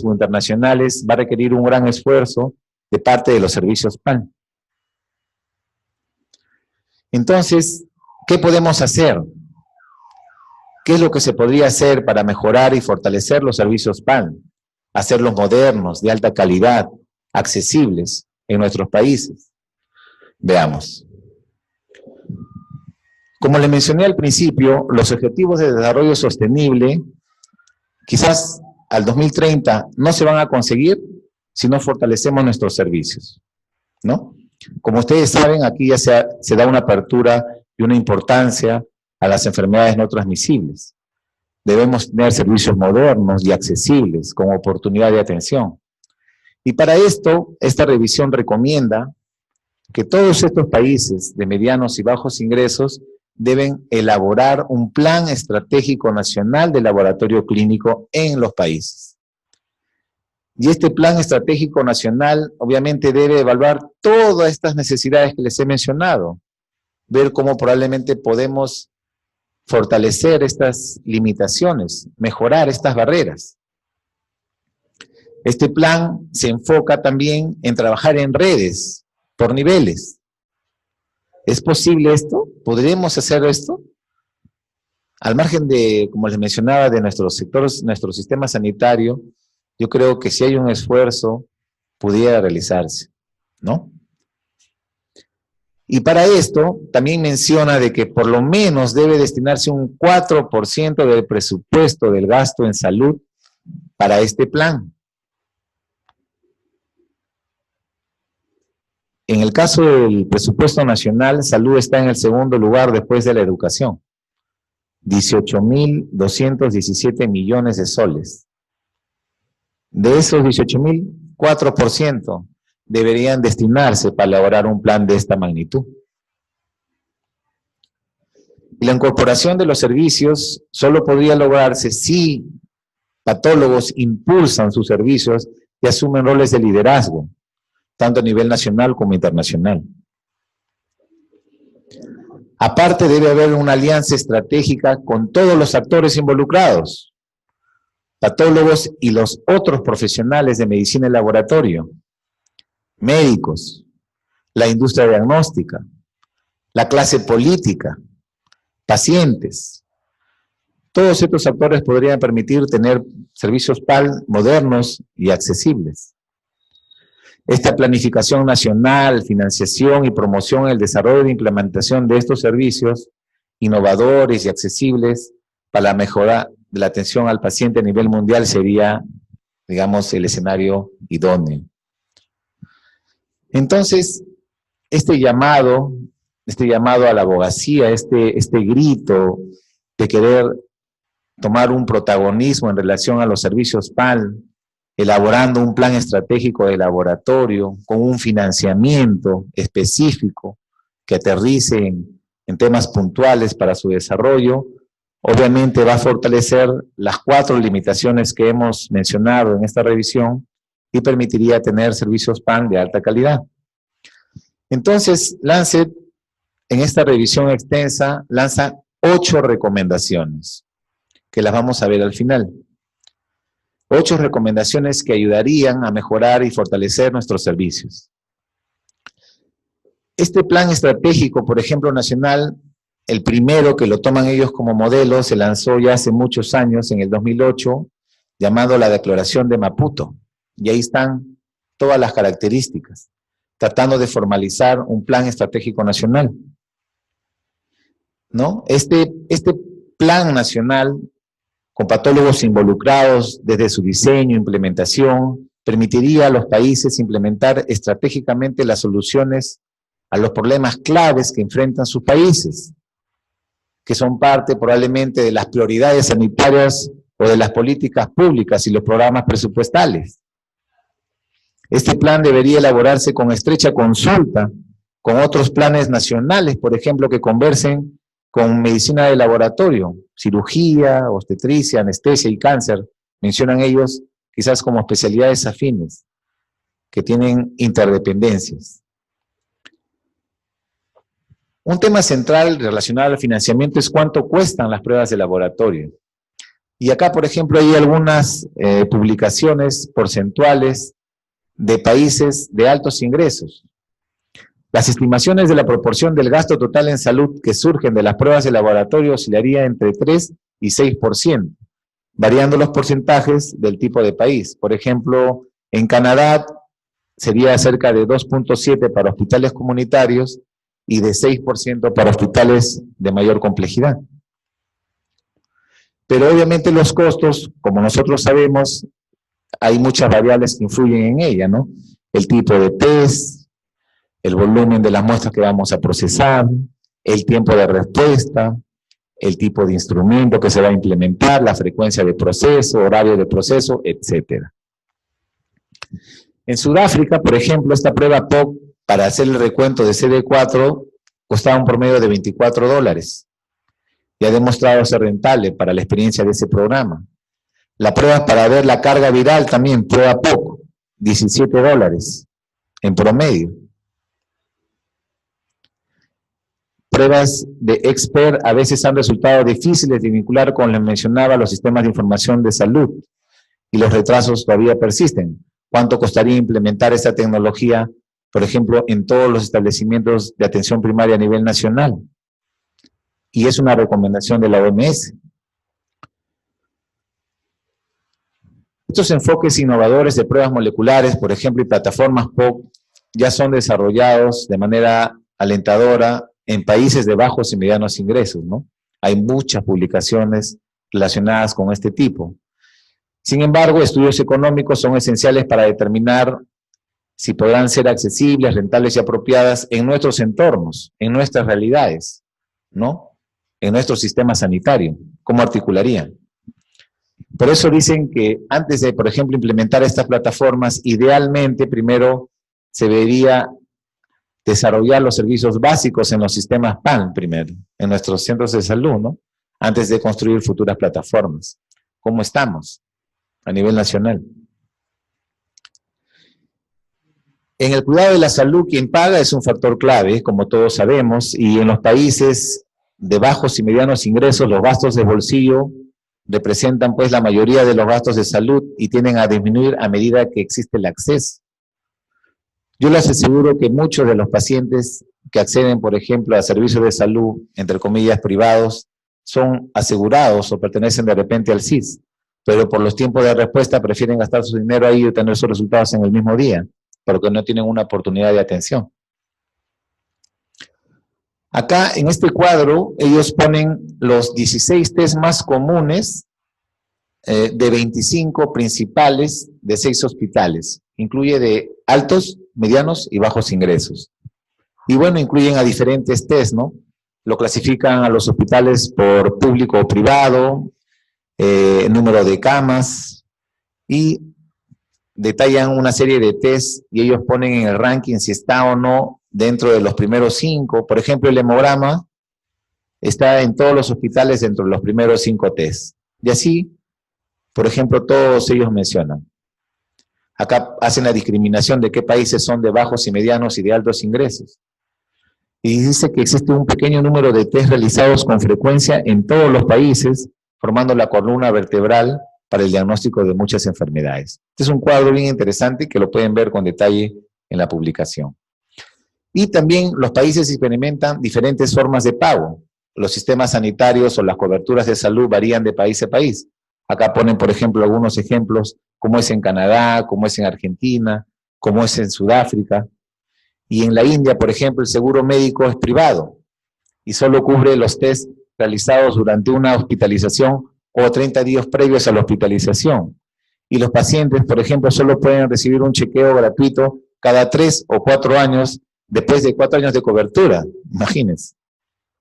o internacionales, va a requerir un gran esfuerzo de parte de los servicios PAN. Entonces, ¿qué podemos hacer? ¿Qué es lo que se podría hacer para mejorar y fortalecer los servicios PAN? Hacerlos modernos, de alta calidad, accesibles en nuestros países. Veamos. Como le mencioné al principio, los objetivos de desarrollo sostenible, quizás al 2030, no se van a conseguir si no fortalecemos nuestros servicios, ¿no? Como ustedes saben, aquí ya se da una apertura y una importancia a las enfermedades no transmisibles. Debemos tener servicios modernos y accesibles con oportunidad de atención. Y para esto, esta revisión recomienda que todos estos países de medianos y bajos ingresos deben elaborar un plan estratégico nacional de laboratorio clínico en los países. Y este plan estratégico nacional obviamente debe evaluar todas estas necesidades que les he mencionado, ver cómo probablemente podemos fortalecer estas limitaciones, mejorar estas barreras. Este plan se enfoca también en trabajar en redes, por niveles. ¿Es posible esto? ¿Podremos hacer esto? Al margen de, como les mencionaba, de nuestros sectores, nuestro sistema sanitario, yo creo que si hay un esfuerzo, pudiera realizarse, ¿no? Y para esto, también menciona de que por lo menos debe destinarse un 4% del presupuesto del gasto en salud para este plan. En el caso del presupuesto nacional, salud está en el segundo lugar después de la educación. 18.217 millones de soles. De esos 18.000, 4% deberían destinarse para elaborar un plan de esta magnitud. Y la incorporación de los servicios solo podría lograrse si patólogos impulsan sus servicios y asumen roles de liderazgo, tanto a nivel nacional como internacional. Aparte, debe haber una alianza estratégica con todos los actores involucrados, patólogos y los otros profesionales de medicina y laboratorio, médicos, la industria diagnóstica, la clase política, pacientes. Todos estos actores podrían permitir tener servicios PAL modernos y accesibles. Esta planificación nacional, financiación y promoción en el desarrollo e implementación de estos servicios innovadores y accesibles para la mejora de la atención al paciente a nivel mundial sería, digamos, el escenario idóneo. Entonces, este llamado a la abogacía, este grito de querer tomar un protagonismo en relación a los servicios PAL, elaborando un plan estratégico de laboratorio con un financiamiento específico que aterrice en temas puntuales para su desarrollo, obviamente va a fortalecer las 4 limitaciones que hemos mencionado en esta revisión y permitiría tener servicios PAN de alta calidad. Entonces, Lancet, en esta revisión extensa, lanza 8 recomendaciones, que las vamos a ver al final. 8 recomendaciones que ayudarían a mejorar y fortalecer nuestros servicios. Este plan estratégico, por ejemplo, nacional, el primero que lo toman ellos como modelo, se lanzó ya hace muchos años, en el 2008, llamado la Declaración de Maputo. Y ahí están todas las características, tratando de formalizar un plan estratégico nacional, ¿no? Este plan nacional, con patólogos involucrados desde su diseño, implementación, permitiría a los países implementar estratégicamente las soluciones a los problemas claves que enfrentan sus países, que son parte probablemente de las prioridades sanitarias o de las políticas públicas y los programas presupuestales. Este plan debería elaborarse con estrecha consulta con otros planes nacionales, por ejemplo, que conversen con medicina de laboratorio, cirugía, obstetricia, anestesia y cáncer, mencionan ellos quizás como especialidades afines, que tienen interdependencias. Un tema central relacionado al financiamiento es cuánto cuestan las pruebas de laboratorio. Y acá, por ejemplo, hay algunas publicaciones porcentuales de países de altos ingresos. Las estimaciones de la proporción del gasto total en salud que surgen de las pruebas de laboratorio oscilaría entre 3 y 6%, variando los porcentajes del tipo de país. Por ejemplo, en Canadá sería cerca de 2.7 para hospitales comunitarios y de 6% para hospitales de mayor complejidad. Pero obviamente los costos, como nosotros sabemos, hay muchas variables que influyen en ella, ¿no? El tipo de test, el volumen de las muestras que vamos a procesar, el tiempo de respuesta, el tipo de instrumento que se va a implementar, la frecuencia de proceso, horario de proceso, etc. En Sudáfrica, por ejemplo, esta prueba POC para hacer el recuento de CD4 costaba un promedio de $24 y ha demostrado ser rentable para la experiencia de ese programa. La prueba para ver la carga viral también, prueba POC, $17 en promedio. Pruebas de expert a veces han resultado difíciles de vincular con, les mencionaba, los sistemas de información de salud y los retrasos todavía persisten. ¿Cuánto costaría implementar esta tecnología, por ejemplo, en todos los establecimientos de atención primaria a nivel nacional? Y es una recomendación de la OMS. Estos enfoques innovadores de pruebas moleculares, por ejemplo, y plataformas POC, ya son desarrollados de manera alentadora en países de bajos y medianos ingresos, ¿no? Hay muchas publicaciones relacionadas con este tipo. Sin embargo, estudios económicos son esenciales para determinar si podrán ser accesibles, rentables y apropiadas en nuestros entornos, en nuestras realidades, ¿no? En nuestro sistema sanitario. ¿Cómo articularían? Por eso dicen que antes de, por ejemplo, implementar estas plataformas, idealmente primero se debería desarrollar los servicios básicos en los sistemas PAN primero, en nuestros centros de salud, ¿no? Antes de construir futuras plataformas. ¿Cómo estamos a nivel nacional? En el cuidado de la salud, quien paga es un factor clave, como todos sabemos, y en los países de bajos y medianos ingresos, los gastos de bolsillo representan pues la mayoría de los gastos de salud y tienden a disminuir a medida que existe el acceso. Yo les aseguro que muchos de los pacientes que acceden, por ejemplo, a servicios de salud, entre comillas, privados, son asegurados o pertenecen de repente al CIS, pero por los tiempos de respuesta prefieren gastar su dinero ahí y tener sus resultados en el mismo día, porque no tienen una oportunidad de atención. Acá, en este cuadro, ellos ponen los 16 test más comunes de 25 principales de 6 hospitales. Incluye de altos, medianos y bajos ingresos. Y bueno, incluyen a diferentes test, ¿no? Lo clasifican a los hospitales por público o privado, número de camas, y detallan una serie de test y ellos ponen en el ranking si está o no dentro de los primeros 5. Por ejemplo, el hemograma está en todos los hospitales dentro de los primeros 5 test. Y así, por ejemplo, todos ellos mencionan. Acá hacen la discriminación de qué países son de bajos y medianos y de altos ingresos. Y dice que existe un pequeño número de test realizados con frecuencia en todos los países, formando la columna vertebral para el diagnóstico de muchas enfermedades. Este es un cuadro bien interesante que lo pueden ver con detalle en la publicación. Y también los países experimentan diferentes formas de pago. Los sistemas sanitarios o las coberturas de salud varían de país a país. Acá ponen, por ejemplo, algunos ejemplos, como es en Canadá, como es en Argentina, como es en Sudáfrica. Y en la India, por ejemplo, el seguro médico es privado y solo cubre los test realizados durante una hospitalización o 30 días previos a la hospitalización. Y los pacientes, por ejemplo, solo pueden recibir un chequeo gratuito cada 3 o 4 años después de 4 años de cobertura. Imagínense.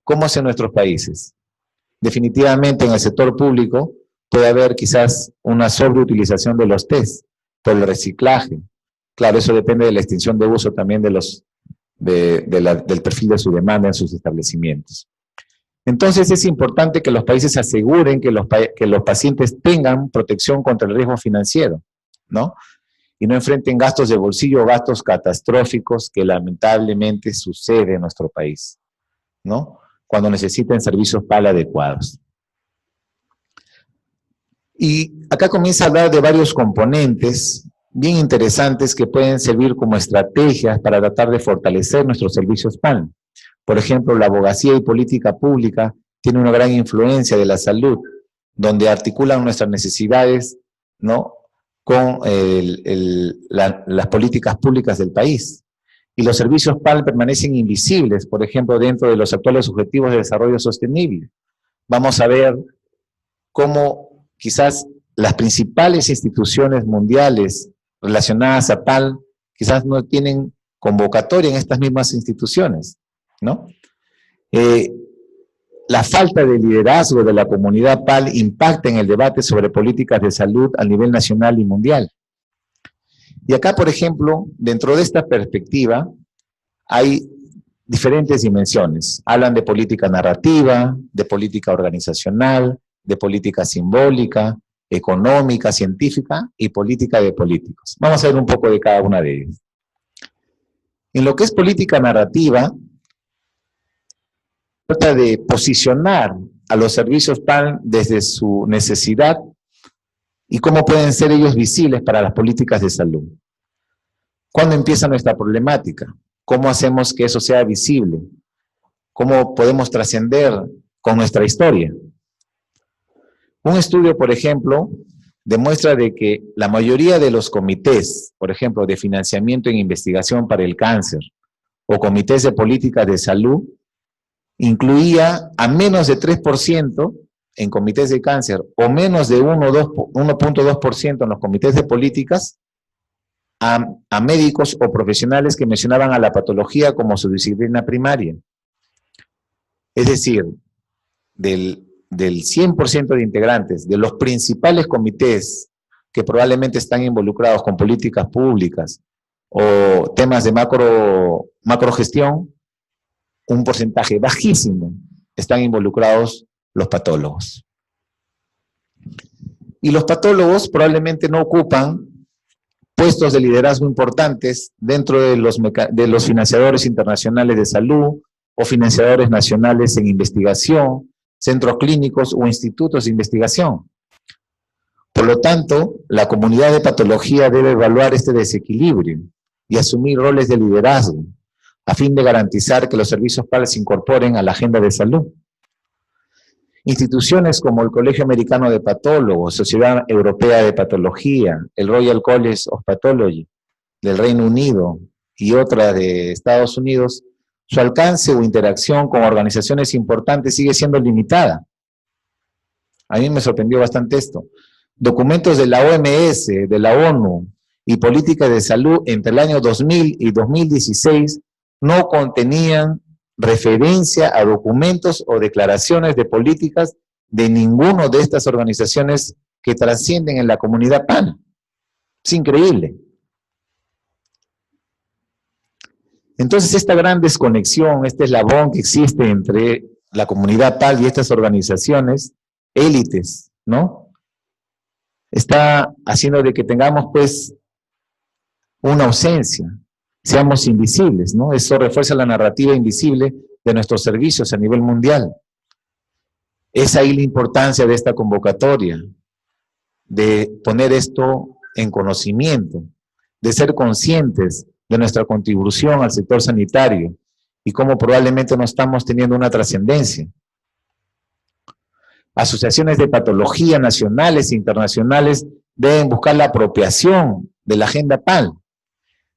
¿Cómo es en nuestros países? Definitivamente en el sector público puede haber quizás una sobreutilización de los test por el reciclaje. Claro, eso depende de la extinción de uso también del perfil de su demanda en sus establecimientos. Entonces es importante que los países aseguren que los pacientes tengan protección contra el riesgo financiero, ¿no? Y no enfrenten gastos de bolsillo o gastos catastróficos que lamentablemente sucede en nuestro país, ¿no? Cuando necesiten servicios PAL adecuados. Y acá comienza a hablar de varios componentes bien interesantes que pueden servir como estrategias para tratar de fortalecer nuestros servicios PAN. Por ejemplo, la abogacía y política pública tiene una gran influencia de la salud, donde articulan nuestras necesidades, ¿no?, con las políticas públicas del país. Y los servicios PAN permanecen invisibles, por ejemplo, dentro de los actuales objetivos de desarrollo sostenible. Vamos a ver cómo quizás las principales instituciones mundiales relacionadas a PAN quizás no tienen convocatoria en estas mismas instituciones, ¿no? La falta de liderazgo de la comunidad PAN impacta en el debate sobre políticas de salud a nivel nacional y mundial. Y acá, por ejemplo, dentro de esta perspectiva, hay diferentes dimensiones. Hablan de política narrativa, de política organizacional, de política simbólica, económica, científica y política de políticos. Vamos a ver un poco de cada una de ellas. En lo que es política narrativa, trata de posicionar a los servicios PAN desde su necesidad y cómo pueden ser ellos visibles para las políticas de salud. ¿Cuándo empieza nuestra problemática? ¿Cómo hacemos que eso sea visible? ¿Cómo podemos trascender con nuestra historia? Un estudio, por ejemplo, demuestra de que la mayoría de los comités, por ejemplo, de financiamiento en investigación para el cáncer o comités de políticas de salud, incluía a menos de 3% en comités de cáncer o menos de 1.2% en los comités de políticas a médicos o profesionales que mencionaban a la patología como su disciplina primaria. Es decir, del 100% de integrantes de los principales comités que probablemente están involucrados con políticas públicas o temas de macrogestión, un porcentaje bajísimo están involucrados los patólogos. Y los patólogos probablemente no ocupan puestos de liderazgo importantes dentro de los financiadores internacionales de salud o financiadores nacionales en investigación, centros clínicos o institutos de investigación. Por lo tanto, la comunidad de patología debe evaluar este desequilibrio y asumir roles de liderazgo a fin de garantizar que los servicios PAN se incorporen a la agenda de salud. Instituciones como el Colegio Americano de Patólogos, Sociedad Europea de Patología, el Royal College of Pathology del Reino Unido y otras de Estados Unidos, su alcance o interacción con organizaciones importantes sigue siendo limitada. A mí me sorprendió bastante esto. Documentos de la OMS, de la ONU y políticas de salud entre el año 2000 y 2016 no contenían referencia a documentos o declaraciones de políticas de ninguna de estas organizaciones que trascienden en la comunidad PAN. Es increíble. Entonces, esta gran desconexión, este eslabón que existe entre la comunidad PAN y estas organizaciones, élites, ¿no?, está haciendo de que tengamos, pues, una ausencia, seamos invisibles, ¿no? Eso refuerza la narrativa invisible de nuestros servicios a nivel mundial. Es ahí la importancia de esta convocatoria, de poner esto en conocimiento, de ser conscientes de nuestra contribución al sector sanitario y cómo probablemente no estamos teniendo una trascendencia. Asociaciones de patología nacionales e internacionales deben buscar la apropiación de la agenda PAN,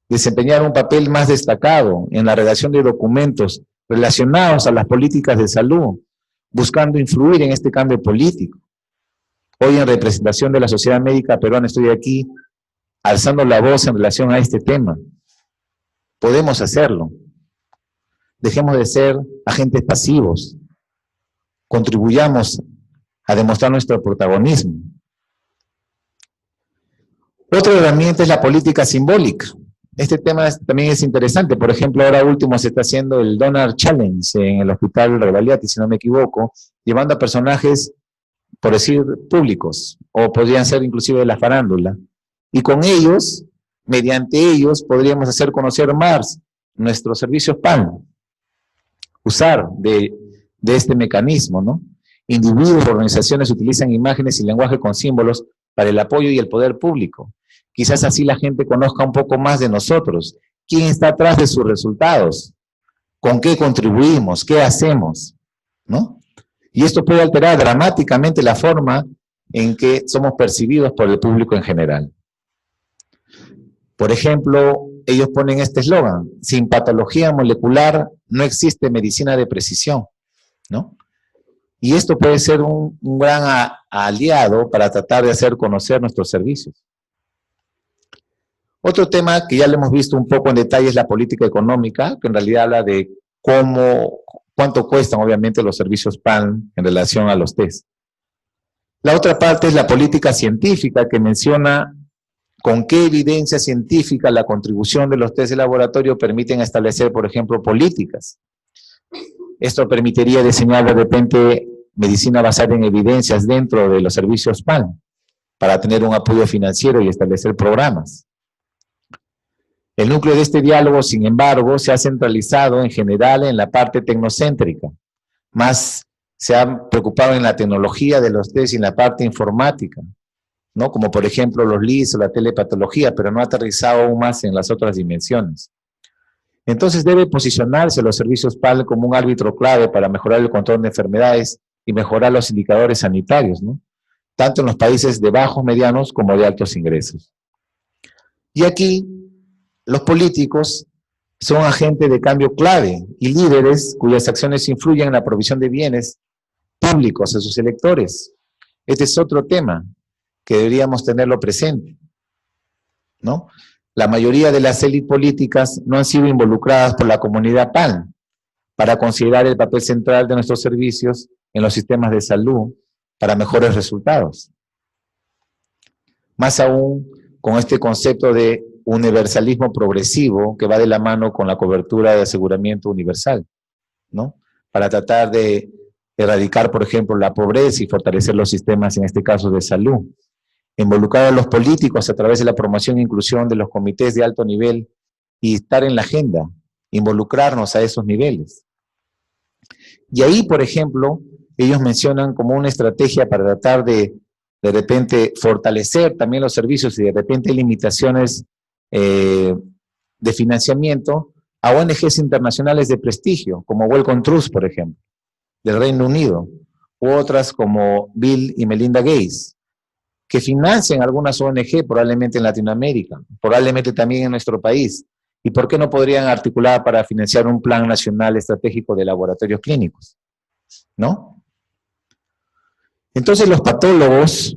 desempeñar un papel más destacado en la redacción de documentos relacionados a las políticas de salud, buscando influir en este cambio político. Hoy, en representación de la Sociedad Médica Peruana, estoy aquí alzando la voz en relación a este tema. Podemos hacerlo. Dejemos de ser agentes pasivos. Contribuyamos a demostrar nuestro protagonismo. Otra herramienta es la política simbólica. Este tema también es interesante. Por ejemplo, ahora último se está haciendo el Donor Challenge en el Hospital Rebagliati, si no me equivoco, llevando a personajes, por decir, públicos, o podrían ser inclusive de la farándula. Y con ellos, mediante ellos, podríamos hacer conocer más nuestros servicios PAN, usar de este mecanismo, ¿no? individuos o organizaciones utilizan imágenes y lenguaje con símbolos para el apoyo y el poder público. Quizás así la gente conozca un poco más de nosotros, quién está atrás de sus resultados, con qué contribuimos, qué hacemos, ¿no? Y esto puede alterar dramáticamente la forma en que somos percibidos por el público en general. Por ejemplo, ellos ponen este eslogan: sin patología molecular no existe medicina de precisión, ¿no? Y esto puede ser un gran aliado para tratar de hacer conocer nuestros servicios. Otro tema que ya lo hemos visto un poco en detalle es la política económica, que en realidad habla de cuánto cuestan obviamente los servicios PAN en relación a los test. La otra parte es la política científica, que menciona con qué evidencia científica la contribución de los test de laboratorio permiten establecer, por ejemplo, políticas. Esto permitiría diseñar de repente medicina basada en evidencias dentro de los servicios PAN, para tener un apoyo financiero y establecer programas. El núcleo de este diálogo, sin embargo, se ha centralizado en general en la parte tecnocéntrica. Más se han preocupado en la tecnología de los test y en la parte informática, ¿no? Como por ejemplo los LIS o la telepatología, pero no ha aterrizado aún más en las otras dimensiones. Entonces debe posicionarse los servicios PAL como un árbitro clave para mejorar el control de enfermedades y mejorar los indicadores sanitarios, ¿no? Tanto en los países de bajos, medianos, como de altos ingresos. Y aquí, los políticos son agentes de cambio clave y líderes cuyas acciones influyen en la provisión de bienes públicos a sus electores. Este es otro tema que deberíamos tenerlo presente, ¿no? La mayoría de las élites políticas no han sido involucradas por la comunidad PAN para considerar el papel central de nuestros servicios en los sistemas de salud para mejores resultados. Más aún con este concepto de universalismo progresivo que va de la mano con la cobertura de aseguramiento universal, ¿no? Para tratar de erradicar, por ejemplo, la pobreza y fortalecer los sistemas, en este caso, de salud. Involucrar a los políticos a través de la promoción e inclusión de los comités de alto nivel y estar en la agenda, involucrarnos a esos niveles. Y ahí, por ejemplo, ellos mencionan como una estrategia para tratar de repente, fortalecer también los servicios y de repente limitaciones de financiamiento a ONGs internacionales de prestigio, como Wellcome Trust, por ejemplo, del Reino Unido, u otras como Bill y Melinda Gates, que financian algunas ONG probablemente en Latinoamérica, probablemente también en nuestro país. ¿Y por qué no podrían articular para financiar un plan nacional estratégico de laboratorios clínicos? ¿No? Entonces los patólogos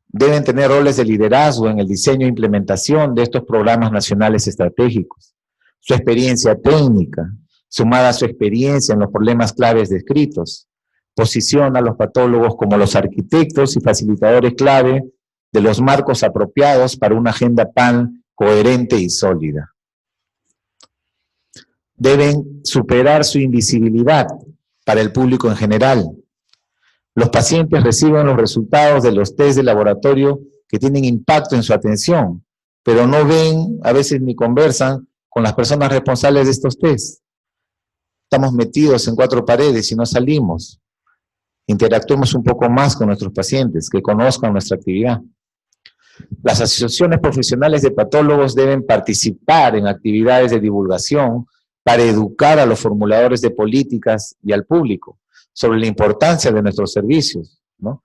deben tener roles de liderazgo en el diseño e implementación de estos programas nacionales estratégicos. Su experiencia técnica, sumada a su experiencia en los problemas claves descritos, posiciona a los patólogos como los arquitectos y facilitadores clave de los marcos apropiados para una agenda PAN coherente y sólida. Deben superar su invisibilidad para el público en general. Los pacientes reciben los resultados de los test de laboratorio que tienen impacto en su atención, pero no ven, a veces ni conversan con las personas responsables de estos test. Estamos metidos en cuatro paredes y no salimos. Interactuemos un poco más con nuestros pacientes, que conozcan nuestra actividad. Las asociaciones profesionales de patólogos deben participar en actividades de divulgación para educar a los formuladores de políticas y al público sobre la importancia de nuestros servicios, ¿no?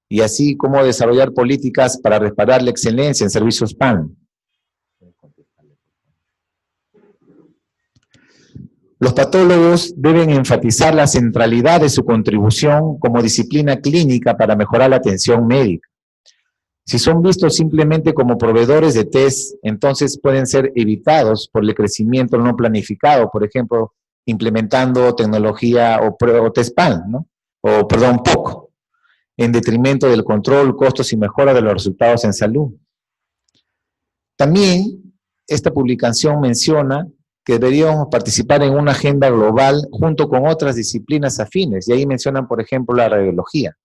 Y así como desarrollar políticas para respaldar la excelencia en servicios PAN. Los patólogos deben enfatizar la centralidad de su contribución como disciplina clínica para mejorar la atención médica. Si son vistos simplemente como proveedores de test, entonces pueden ser evitados por el crecimiento no planificado, por ejemplo, implementando tecnología o test PAN, ¿no? POC, en detrimento del control, costos y mejora de los resultados en salud. También esta publicación menciona que deberíamos participar en una agenda global junto con otras disciplinas afines, y ahí mencionan, por ejemplo, la radiología,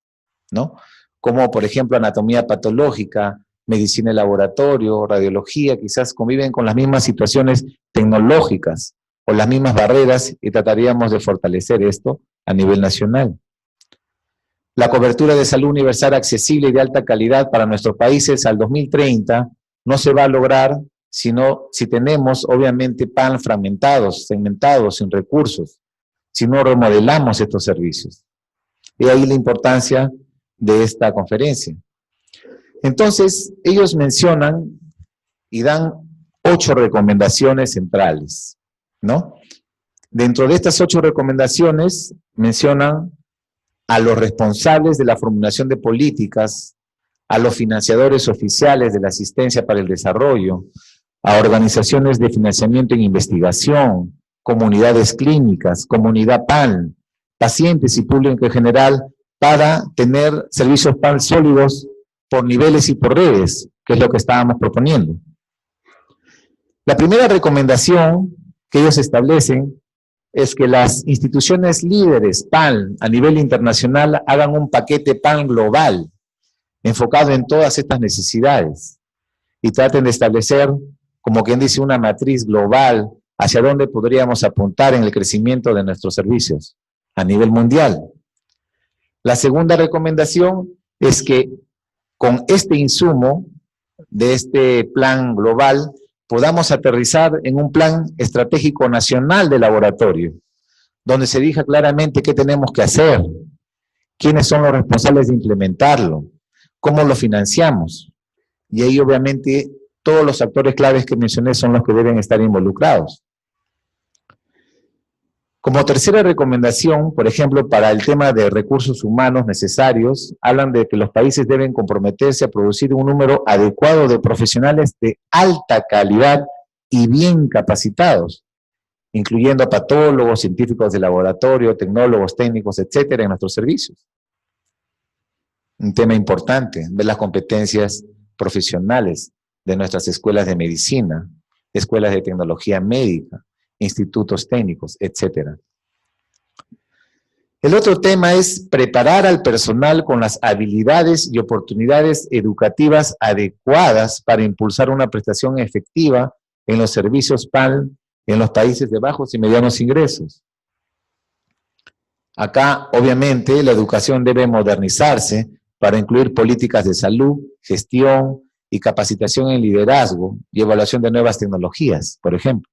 ¿no? Como, por ejemplo, anatomía patológica, medicina de laboratorio, radiología, quizás conviven con las mismas situaciones tecnológicas o las mismas barreras y trataríamos de fortalecer esto a nivel nacional. La cobertura de salud universal accesible y de alta calidad para nuestros países al 2030 no se va a lograr si tenemos, obviamente, PAN fragmentados, segmentados, sin recursos, si no remodelamos estos servicios. Y ahí la importancia de esta conferencia. Entonces, ellos mencionan y dan 8 recomendaciones centrales, ¿no? Dentro de estas 8 recomendaciones mencionan a los responsables de la formulación de políticas, a los financiadores oficiales de la asistencia para el desarrollo, a organizaciones de financiamiento en investigación, comunidades clínicas, comunidad PAN, pacientes y público en general, para tener servicios PAN sólidos por niveles y por redes, que es lo que estábamos proponiendo. La primera recomendación que ellos establecen es que las instituciones líderes PAN a nivel internacional hagan un paquete PAN global, enfocado en todas estas necesidades, y traten de establecer, como quien dice, una matriz global hacia dónde podríamos apuntar en el crecimiento de nuestros servicios a nivel mundial. La segunda recomendación es que con este insumo de este plan global podamos aterrizar en un plan estratégico nacional de laboratorio, donde se diga claramente qué tenemos que hacer, quiénes son los responsables de implementarlo, cómo lo financiamos. Y ahí obviamente todos los actores claves que mencioné son los que deben estar involucrados. Como tercera recomendación, por ejemplo, para el tema de recursos humanos necesarios, hablan de que los países deben comprometerse a producir un número adecuado de profesionales de alta calidad y bien capacitados, incluyendo a patólogos, científicos de laboratorio, tecnólogos, técnicos, etcétera, en nuestros servicios. Un tema importante, ver las competencias profesionales de nuestras escuelas de medicina, escuelas de tecnología médica, institutos técnicos, etcétera. El otro tema es preparar al personal con las habilidades y oportunidades educativas adecuadas para impulsar una prestación efectiva en los servicios PAN en los países de bajos y medianos ingresos. Acá, obviamente, la educación debe modernizarse para incluir políticas de salud, gestión y capacitación en liderazgo y evaluación de nuevas tecnologías, por ejemplo.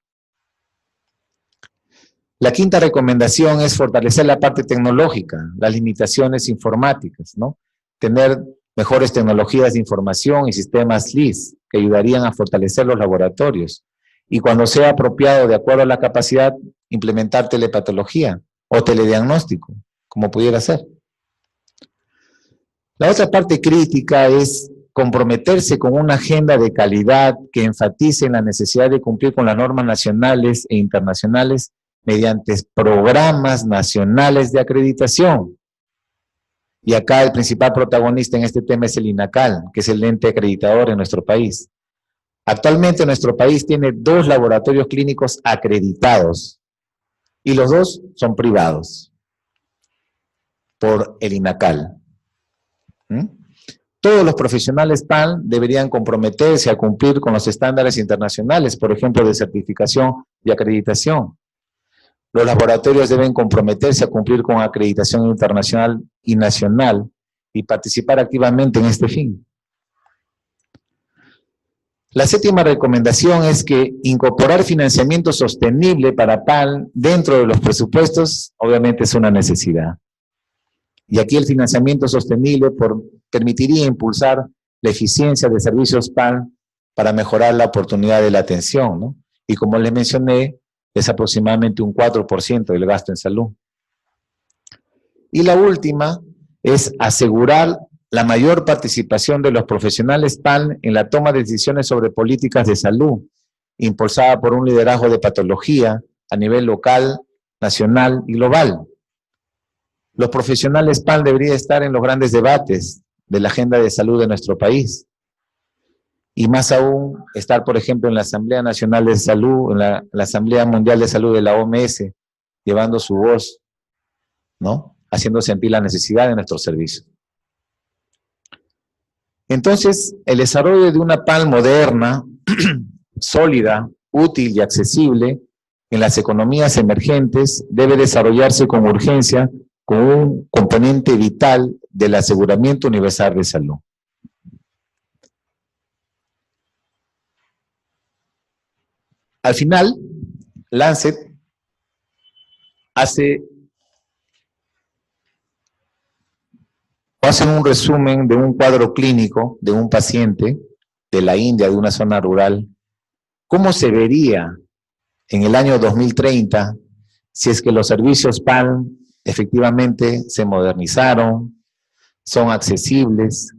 La quinta recomendación es fortalecer la parte tecnológica, las limitaciones informáticas, ¿no? Tener mejores tecnologías de información y sistemas LIS que ayudarían a fortalecer los laboratorios. Y cuando sea apropiado, de acuerdo a la capacidad, implementar telepatología o telediagnóstico, como pudiera ser. La otra parte crítica es comprometerse con una agenda de calidad que enfatice en la necesidad de cumplir con las normas nacionales e internacionales mediante programas nacionales de acreditación. Y acá el principal protagonista en este tema es el INACAL, que es el ente acreditador en nuestro país. Actualmente nuestro país tiene 2 laboratorios clínicos acreditados y los 2 son privados por el INACAL. Todos los profesionales PAN deberían comprometerse a cumplir con los estándares internacionales, por ejemplo, de certificación y acreditación. Los laboratorios deben comprometerse a cumplir con acreditación internacional y nacional y participar activamente en este fin. La séptima recomendación es que incorporar financiamiento sostenible para PAN dentro de los presupuestos, obviamente es una necesidad. Y aquí el financiamiento sostenible permitiría impulsar la eficiencia de servicios PAN para mejorar la oportunidad de la atención, ¿no? Y como les mencioné, es aproximadamente un 4% del gasto en salud. Y la última es asegurar la mayor participación de los profesionales PAN en la toma de decisiones sobre políticas de salud, impulsada por un liderazgo de patología a nivel local, nacional y global. Los profesionales PAN deberían estar en los grandes debates de la agenda de salud de nuestro país. Y más aún, estar, por ejemplo, en la Asamblea Nacional de Salud, en la Asamblea Mundial de Salud de la OMS, llevando su voz, ¿no? Haciendo sentir la necesidad de nuestros servicios. Entonces, el desarrollo de una PAN moderna, sólida, útil y accesible en las economías emergentes debe desarrollarse con urgencia, con un componente vital del aseguramiento universal de salud. Al final, Lancet hace un resumen de un cuadro clínico de un paciente de la India, de una zona rural. ¿Cómo se vería en el año 2030 si es que los servicios PAN efectivamente se modernizaron, son accesibles,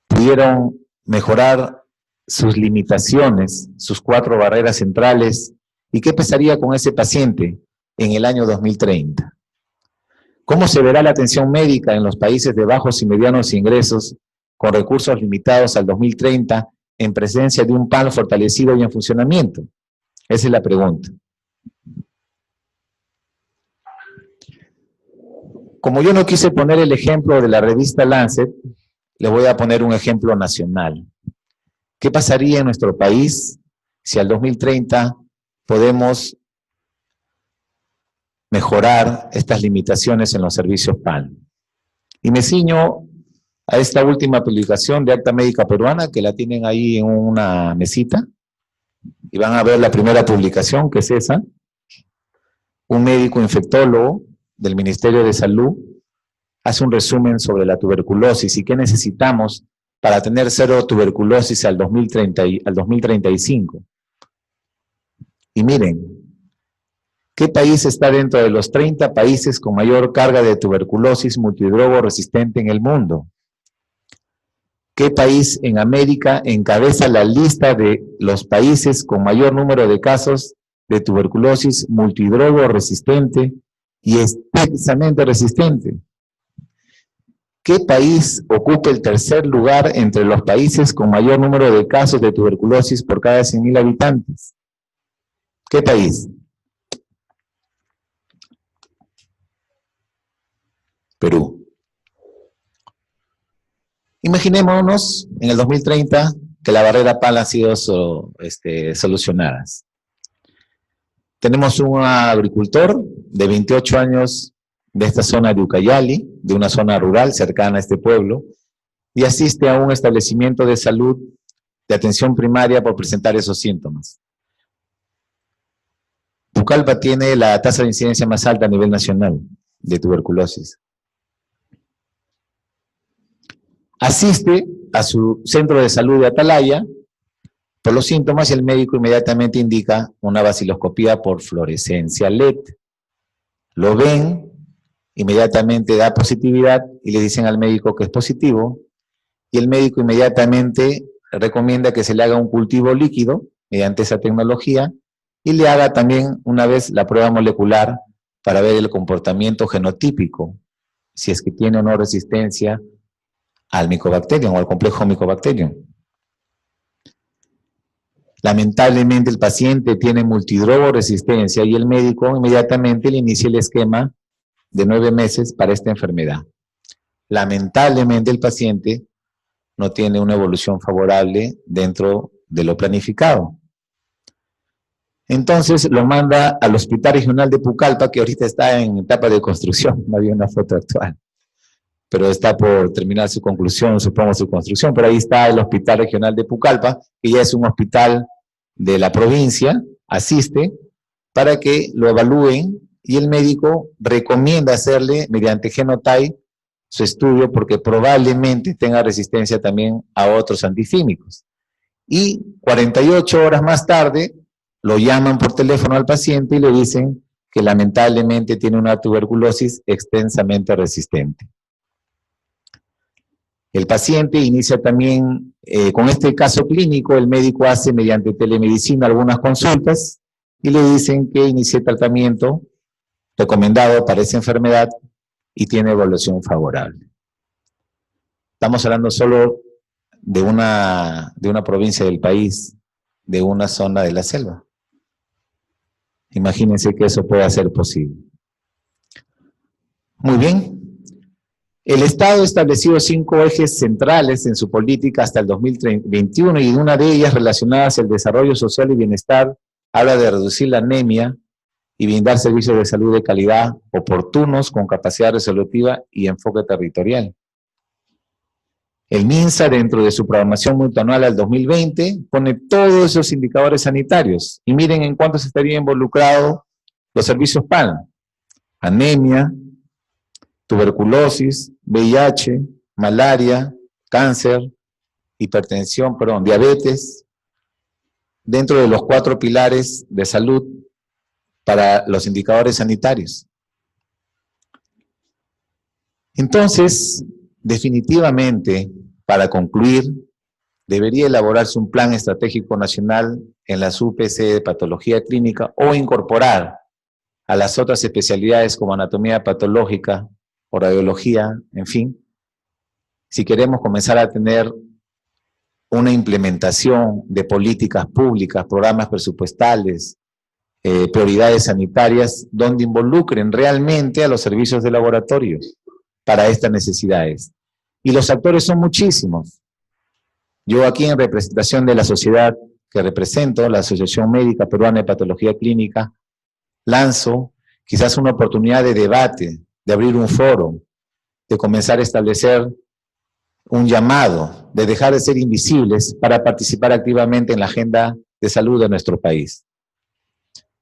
pudieron mejorar sus limitaciones, sus 4 barreras centrales? ¿Y qué pasaría con ese paciente en el año 2030? ¿Cómo se verá la atención médica en los países de bajos y medianos ingresos con recursos limitados al 2030 en presencia de un PAN fortalecido y en funcionamiento? Esa es la pregunta. Como yo no quise poner el ejemplo de la revista Lancet, le voy a poner un ejemplo nacional. ¿Qué pasaría en nuestro país si al 2030 podemos mejorar estas limitaciones en los servicios PAN? Y me ciño a esta última publicación de Acta Médica Peruana, que la tienen ahí en una mesita, y van a ver la primera publicación, que es esa. Un médico infectólogo del Ministerio de Salud hace un resumen sobre la tuberculosis y qué necesitamos para tener 0 tuberculosis al 2035. Y miren, ¿qué país está dentro de los 30 países con mayor carga de tuberculosis multidrogo resistente en el mundo? ¿Qué país en América encabeza la lista de los países con mayor número de casos de tuberculosis multidrogo resistente y extensamente resistente? ¿Qué país ocupa el 3er lugar entre los países con mayor número de casos de tuberculosis por cada 100.000 habitantes? ¿Qué país? Perú. Imaginémonos en el 2030 que la barrera PAN ha sido solucionada. Tenemos un agricultor de 28 años de esta zona de Ucayali, de una zona rural cercana a este pueblo, y asiste a un establecimiento de salud de atención primaria por presentar esos síntomas. Pucallpa tiene la tasa de incidencia más alta a nivel nacional de tuberculosis. Asiste a su centro de salud de Atalaya por los síntomas y el médico inmediatamente indica una baciloscopía por fluorescencia LED. Lo ven, inmediatamente da positividad y le dicen al médico que es positivo, y el médico inmediatamente recomienda que se le haga un cultivo líquido mediante esa tecnología y le haga también una vez la prueba molecular para ver el comportamiento genotípico, si es que tiene o no resistencia al Mycobacterium o al complejo Mycobacterium. Lamentablemente el paciente tiene multidrogo resistencia y el médico inmediatamente le inicia el esquema de 9 meses para esta enfermedad. Lamentablemente el paciente no tiene una evolución favorable dentro de lo planificado. Entonces lo manda al Hospital Regional de Pucallpa, que ahorita está en etapa de construcción, no había una foto actual, pero está por terminar su conclusión, supongo su construcción, pero ahí está el Hospital Regional de Pucallpa, que ya es un hospital de la provincia, asiste para que lo evalúen y el médico recomienda hacerle mediante genotype su estudio porque probablemente tenga resistencia también a otros antifímicos. Y 48 horas más tarde lo llaman por teléfono al paciente y le dicen que lamentablemente tiene una tuberculosis extensamente resistente. El paciente inicia también, con este caso clínico, el médico hace mediante telemedicina algunas consultas y le dicen que inicie tratamiento recomendado para esa enfermedad y tiene evolución favorable. Estamos hablando solo de una provincia del país, de una zona de la selva. Imagínense que eso pueda ser posible. Muy bien. El Estado ha establecido 5 ejes centrales en su política hasta el 2021 y una de ellas relacionada al desarrollo social y bienestar habla de reducir la anemia y brindar servicios de salud de calidad oportunos, con capacidad resolutiva y enfoque territorial. El MINSA, dentro de su programación multianual al 2020, pone todos esos indicadores sanitarios. Y miren en cuánto se estaría involucrado los servicios PAN. Anemia, tuberculosis, VIH, malaria, cáncer, diabetes, dentro de los 4 pilares de salud para los indicadores sanitarios. Entonces, definitivamente, para concluir, debería elaborarse un plan estratégico nacional en las UPC de patología clínica o incorporar a las otras especialidades como anatomía patológica o radiología, en fin, si queremos comenzar a tener una implementación de políticas públicas, programas presupuestales, prioridades sanitarias, donde involucren realmente a los servicios de laboratorio para estas necesidades. Y los actores son muchísimos. Yo aquí, en representación de la sociedad que represento, la Asociación Médica Peruana de Patología Clínica, lanzo quizás una oportunidad de debate, de abrir un foro, de comenzar a establecer un llamado, de dejar de ser invisibles para participar activamente en la agenda de salud de nuestro país.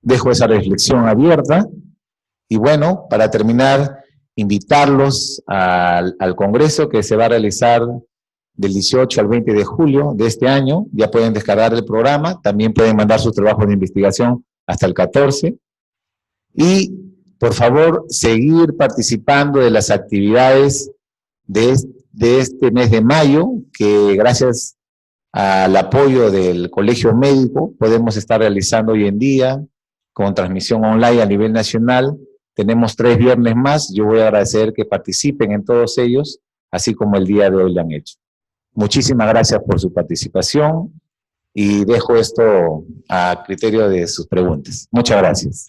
Dejo esa reflexión abierta y bueno, para terminar, invitarlos al Congreso que se va a realizar del 18 al 20 de julio de este año. Ya pueden descargar el programa, también pueden mandar sus trabajos de investigación hasta el 14. Y, por favor, seguir participando de las actividades de este mes de mayo, que gracias al apoyo del Colegio Médico podemos estar realizando hoy en día con transmisión online a nivel nacional. Tenemos 3 viernes más. Yo voy a agradecer que participen en todos ellos, así como el día de hoy lo han hecho. Muchísimas gracias por su participación y dejo esto a criterio de sus preguntas. Muchas gracias.